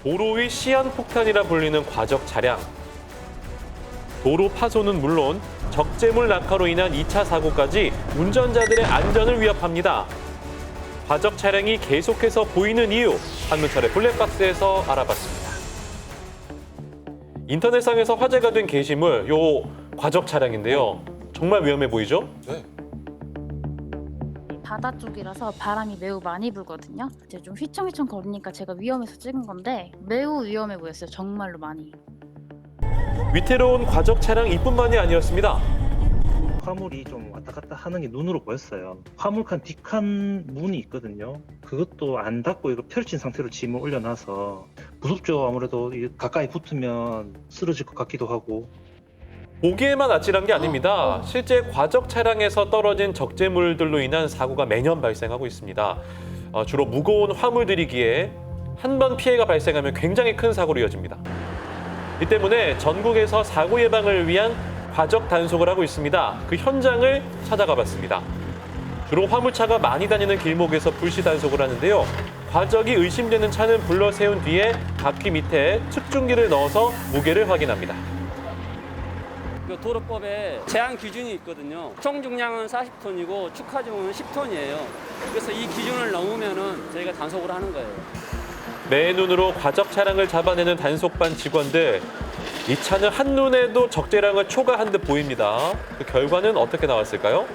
도로 위 시한폭탄이라 불리는 과적 차량. 도로 파손은 물론 적재물 낙하로 인한 2차 사고까지 운전자들의 안전을 위협합니다. 과적 차량이 계속해서 보이는 이유, 한문철의 블랙박스에서 알아봤습니다. 인터넷상에서 화제가 된 게시물, 요 과적 차량인데요. 정말 위험해 보이죠? 네. 바다 쪽이라서 바람이 매우 많이 불거든요. 이제 좀 휘청휘청 거리니까 제가 위험해서 찍은 건데 매우 위험해 보였어요. 정말로 많이. 위태로운 과적 차량 이뿐만이 아니었습니다. 화물이 좀 왔다 갔다 하는 게 눈으로 보였어요. 화물칸 뒷칸 문이 있거든요. 그것도 안 닫고 이거 펼친 상태로 짐을 올려놔서 무섭죠. 아무래도 이게 가까이 붙으면 쓰러질 것 같기도 하고. 보기에만 아찔한 게 아닙니다. 실제 과적 차량에서 떨어진 적재물들로 인한 사고가 매년 발생하고 있습니다. 주로 무거운 화물들이기에 한 번 피해가 발생하면 굉장히 큰 사고로 이어집니다. 이 때문에 전국에서 사고 예방을 위한 과적 단속을 하고 있습니다. 그 현장을 찾아가 봤습니다. 주로 화물차가 많이 다니는 길목에서 불시 단속을 하는데요. 과적이 의심되는 차는 불러 세운 뒤에 바퀴 밑에 측중기를 넣어서 무게를 확인합니다. 그 도로법에 제한 기준이 있거든요. 총 중량은 40톤이고 축하중은 10톤이에요. 그래서 이 기준을 넘으면은 저희가 단속을 하는 거예요. 맨눈으로 과적 차량을 잡아내는 단속반 직원들. 이 차는 한눈에도 적재량을 초과한 듯 보입니다. 그 결과는 어떻게 나왔을까요?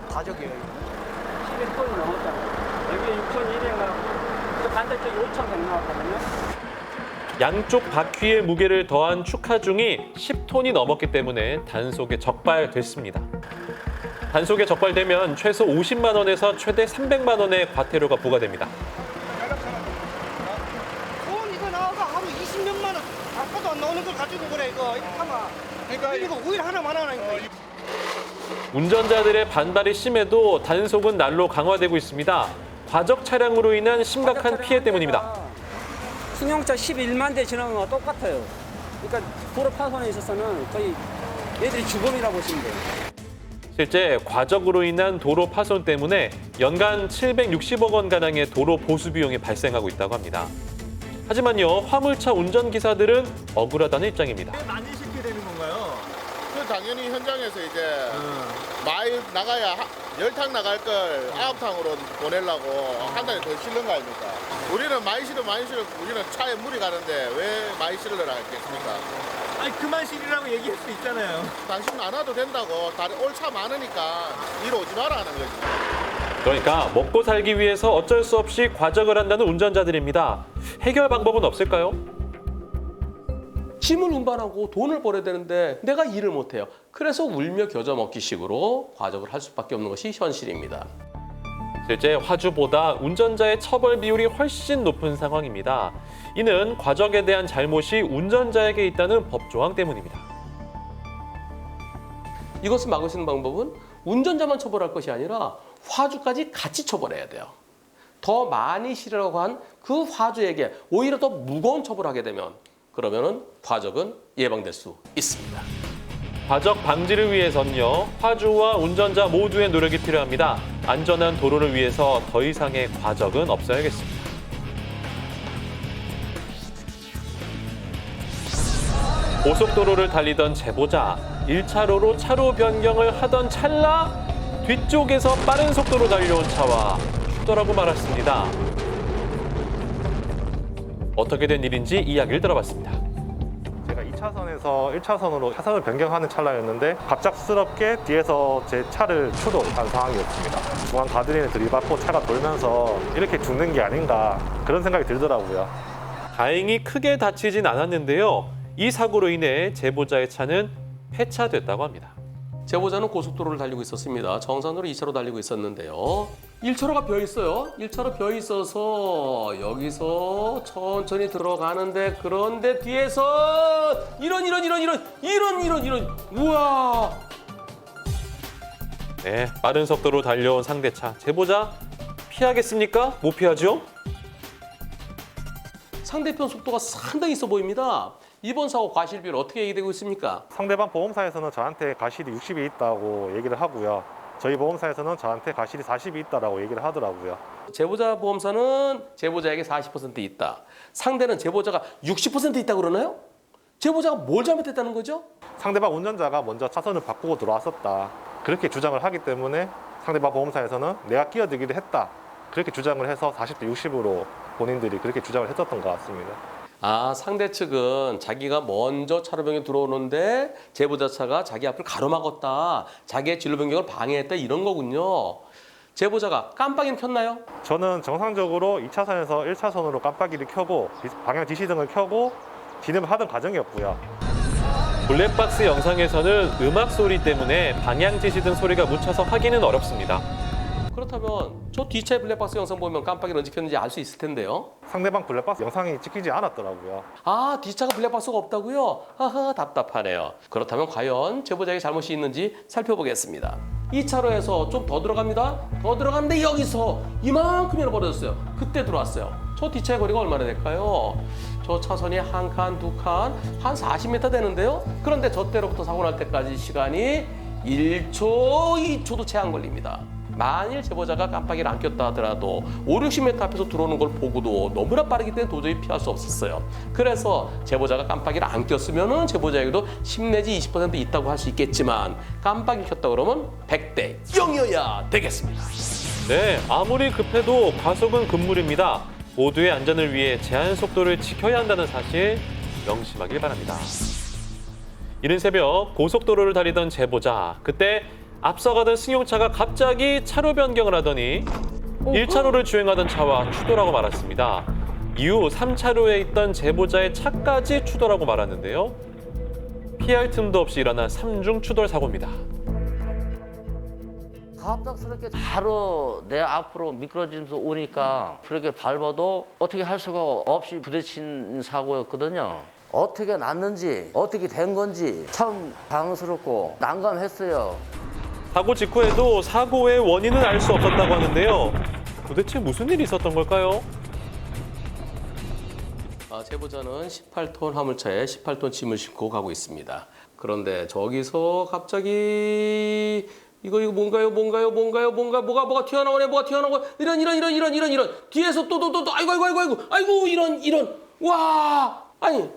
과적이에요. 11톤이 넘었잖아요. 여기에 6,200 나왔고 반대쪽에 5,100 나왔거든요. 양쪽 바퀴의 무게를 더한 축하중이 10톤이 넘었기 때문에 단속에 적발됐습니다. 단속에 적발되면 최소 50만 원에서 최대 300만 원의 과태료가 부과됩니다. 이거 나와서 하루 20몇만 원 아까도 안 나오는 걸 가지고 그래 이거 하면 그러니까 이거 오일 하나만 하나니까. 운전자들의 반발이 심해도 단속은 날로 강화되고 있습니다. 과적 차량으로 인한 심각한 피해 때문입니다. 승용차 11만 대 지나간 거와 똑같아요. 그러니까 도로 파손에 있어서는 거의 얘들이 주범이라고 보시면 돼요. 실제 과적으로 인한 도로 파손 때문에 연간 760억 원 가량의 도로 보수 비용이 발생하고 있다고 합니다. 하지만요, 화물차 운전기사들은 억울하다는 입장입니다. 왜 많이 싣게 되는 건가요? 그 당연히 현장에서 이제 많이 나가야 10탕 나갈 걸 9탕으로 보내려고 한 달에 더 실는 거 아닙니까? 우리는 많이 실어 우리는 차에 물이 가는데 왜 많이 실으려고 했겠습니까? 아니 그만 실으라고 얘기할 수 있잖아요. 당신 안 와도 된다고 다른 올 차 많으니까 이리 오지 마라 하는 거지. 그러니까 먹고 살기 위해서 어쩔 수 없이 과적을 한다는 운전자들입니다. 해결 방법은 없을까요? 짐을 운반하고 돈을 벌어야 되는데 내가 일을 못해요. 그래서 울며 겨자 먹기식으로 과적을 할 수밖에 없는 것이 현실입니다. 실제 화주보다 운전자의 처벌 비율이 훨씬 높은 상황입니다. 이는 과적에 대한 잘못이 운전자에게 있다는 법 조항 때문입니다. 이것을 막을 수 있는 방법은 운전자만 처벌할 것이 아니라 화주까지 같이 처벌해야 돼요. 더 많이 실으라고 한 그 화주에게 오히려 더 무거운 처벌을 하게 되면 그러면은 과적은 예방될 수 있습니다. 과적 방지를 위해서는요, 화주와 운전자 모두의 노력이 필요합니다. 안전한 도로를 위해서 더 이상의 과적은 없어야겠습니다. 고속도로를 달리던 제보자, 1차로로 차로 변경을 하던 찰나 뒤쪽에서 빠른 속도로 달려온 차와 추돌하고 말았습니다. 어떻게 된 일인지 이야기를 들어봤습니다. 제가 2차선에서 1차선으로 차선을 변경하는 찰나였는데 갑작스럽게 뒤에서 제 차를 추돌한 상황이었습니다. 중앙 가드레일에 들이받고 차가 돌면서 이렇게 죽는 게 아닌가 그런 생각이 들더라고요. 다행히 크게 다치진 않았는데요. 이 사고로 인해 제보자의 차는 폐차됐다고 합니다. 제보자는 고속도로를 달리고 있었습니다. 정선으로 2차로 달리고 있었는데요. 1차로가 비어 있어요. 1차로 비어 있어서 여기서 천천히 들어가는데 그런데 뒤에서 이런 우와! 네, 빠른 속도로 달려온 상대차. 제보자 피하겠습니까? 못 피하죠? 상대편 속도가 상당히 있어 보입니다. 이번 사고 과실 비율 어떻게 얘기되고 있습니까? 상대방 보험사에서는 저한테 과실이 60이 있다고 얘기를 하고요. 저희 보험사에서는 저한테 과실이 40이 있다고 얘기를 하더라고요. 제보자 보험사는 제보자에게 40% 있다. 상대는 제보자가 60% 있다 그러나요? 제보자가 뭘 잘못했다는 거죠? 상대방 운전자가 먼저 차선을 바꾸고 들어왔었다. 그렇게 주장을 하기 때문에 상대방 보험사에서는 내가 끼어들기를 했다. 그렇게 주장을 해서 40대 60으로 본인들이 그렇게 주장을 했었던 것 같습니다. 아, 상대 측은 자기가 먼저 차로 변경에 들어오는데 제보자 차가 자기 앞을 가로막았다. 자기의 진로 변경을 방해했다. 이런 거군요. 제보자가 깜빡이는 켰나요? 저는 정상적으로 2차선에서 1차선으로 깜빡이를 켜고 방향 지시등을 켜고 진입을 하던 과정이었고요. 블랙박스 영상에서는 음악 소리 때문에 방향 지시등 소리가 묻혀서 확인은 어렵습니다. 그렇다면 저 뒷차의 블랙박스 영상 보면 깜빡이를 언제 켰는지 알 수 있을 텐데요. 상대방 블랙박스 영상이 찍히지 않았더라고요. 아, 뒷차가 블랙박스가 없다고요? 하하, 답답하네요. 그렇다면 과연 제보자에게 잘못이 있는지 살펴보겠습니다. 2차로에서 좀 더 들어갑니다. 더 들어갔는데 여기서 이만큼이나 벌어졌어요. 그때 들어왔어요. 저 뒷차의 거리가 얼마나 될까요? 저 차선이 한 칸, 두 칸, 한 40m 되는데요. 그런데 저 때로부터 사고 날 때까지 시간이 1초, 2초도 채 안 걸립니다. 만일 제보자가 깜빡이를 안 꼈다 하더라도 5, 60m 앞에서 들어오는 걸 보고도 너무나 빠르기 때문에 도저히 피할 수 없었어요. 그래서 제보자가 깜빡이를 안 꼈으면 제보자에게도 10 내지 20% 있다고 할 수 있겠지만 깜빡이 켰다 그러면 100대 0이어야 되겠습니다. 네, 아무리 급해도 과속은 금물입니다. 모두의 안전을 위해 제한 속도를 지켜야 한다는 사실 명심하길 바랍니다. 이른 새벽 고속도로를 달리던 제보자. 그때 앞서가던 승용차가 갑자기 차로 변경을 하더니 1차로를 주행하던 차와 추돌하고 말았습니다. 이후 3차로에 있던 제보자의 차까지 추돌하고 말았는데요. 피할 틈도 없이 일어난 3중 추돌 사고입니다. 갑작스럽게 바로 내 앞으로 미끄러지면서 오니까 그렇게 밟아도 어떻게 할 수가 없이 부딪힌 사고였거든요. 어떻게 났는지 어떻게 된 건지 참 당황스럽고 난감했어요. 사고 직후에도 사고의 원인은 알 수 없었다고 하는데요. 도대체 무슨 일이 있었던 걸까요? 제보자는 18톤 화물차에 18톤 짐을 싣고 가고 있습니다. 그런데 저기서 갑자기 이거 뭔가요? 뭐가 튀어나오네. 뭐가 튀어나오고 이런 뒤에서 또 아이고 이런 와 아니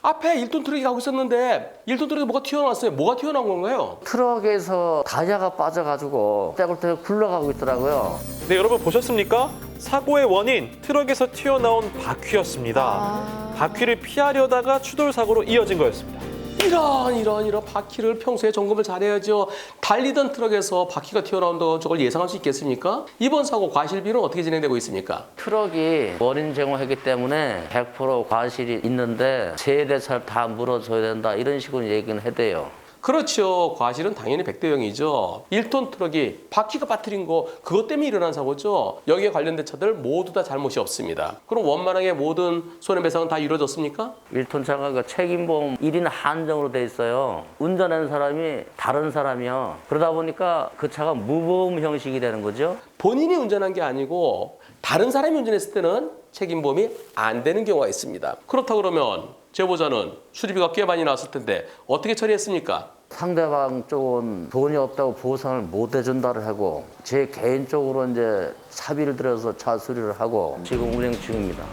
앞에 1톤 트럭이 가고 있었는데 1톤 트럭에 뭐가 튀어나왔어요. 뭐가 튀어나온 건가요? 트럭에서 타이어가 빠져가지고 떼굴떼굴 굴러가고 있더라고요. 네, 여러분 보셨습니까? 사고의 원인, 트럭에서 튀어나온 바퀴였습니다. 바퀴를 피하려다가 추돌 사고로 이어진 거였습니다. 이런 바퀴를 평소에 점검을 잘해야죠. 달리던 트럭에서 바퀴가 튀어나온다고 저걸 예상할 수 있겠습니까? 이번 사고 과실비는 어떻게 진행되고 있습니까? 트럭이 원인 제공하기 때문에 100% 과실이 있는데 세대차를 다 물어줘야 된다 이런 식으로 얘기는 해대요. 그렇죠. 과실은 당연히 100대 0이죠. 1톤 트럭이 바퀴가 빠뜨린 거 그것 때문에 일어난 사고죠. 여기에 관련된 차들 모두 다 잘못이 없습니다. 그럼 원만하게 모든 손해배상은 다 이루어졌습니까? 1톤 차가 책임보험 1인 한정으로 돼 있어요. 운전하는 사람이 다른 사람이요. 그러다 보니까 그 차가 무보험 형식이 되는 거죠. 본인이 운전한 게 아니고 다른 사람이 운전했을 때는 책임보험이 안 되는 경우가 있습니다. 그렇다고 그러면 제보자는 수리비가 꽤 많이 나왔을 텐데 어떻게 처리했습니까? 상대방 쪽은 돈이 없다고 보상을 못 해준다를 하고 제 개인적으로 이제 사비를 들여서 차 수리를 하고 지금 운행 중입니다.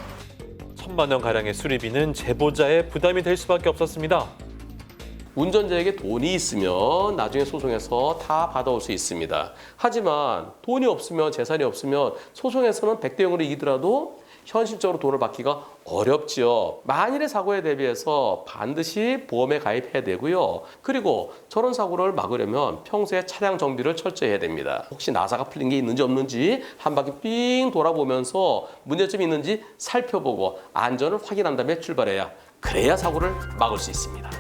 1,000만 원 가량의 수리비는 제보자의 부담이 될 수밖에 없었습니다. 운전자에게 돈이 있으면 나중에 소송에서 다 받아올 수 있습니다. 하지만 돈이 없으면 재산이 없으면 소송에서는 100대 0으로 이기더라도 현실적으로 돈을 받기가 어렵지요. 만일의 사고에 대비해서 반드시 보험에 가입해야 되고요. 그리고 저런 사고를 막으려면 평소에 차량 정비를 철저히 해야 됩니다. 혹시 나사가 풀린 게 있는지 없는지 한 바퀴 삥 돌아보면서 문제점이 있는지 살펴보고 안전을 확인한 다음에 출발해야 그래야 사고를 막을 수 있습니다.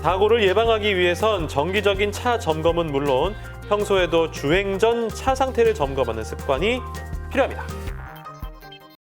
사고를 예방하기 위해선 정기적인 차 점검은 물론 평소에도 주행 전 차 상태를 점검하는 습관이 필요합니다.